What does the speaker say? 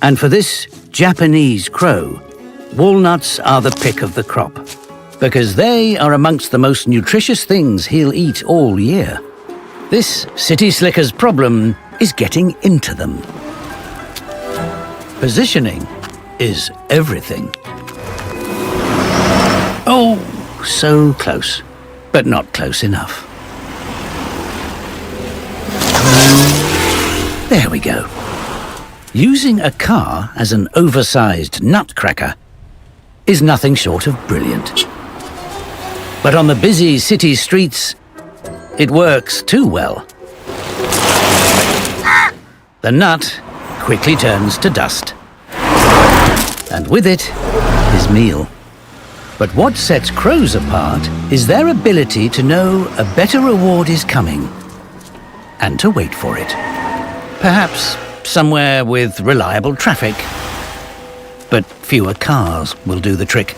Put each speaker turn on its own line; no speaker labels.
And for this Japanese crow, walnuts are the pick of the crop, because they are amongst the most nutritious things he'll eat all year. This city slicker's problem is getting into them. Positioning is everything. Oh, so close, but not close enough. There we go. Using a car as an oversized nutcracker is nothing short of brilliant. But on the busy city streets, it works too well. The nut quickly turns to dust. And with it, his meal. But what sets crows apart is their ability to know a better reward is coming and to wait for it. Perhaps somewhere with reliable traffic. But fewer cars will do the trick.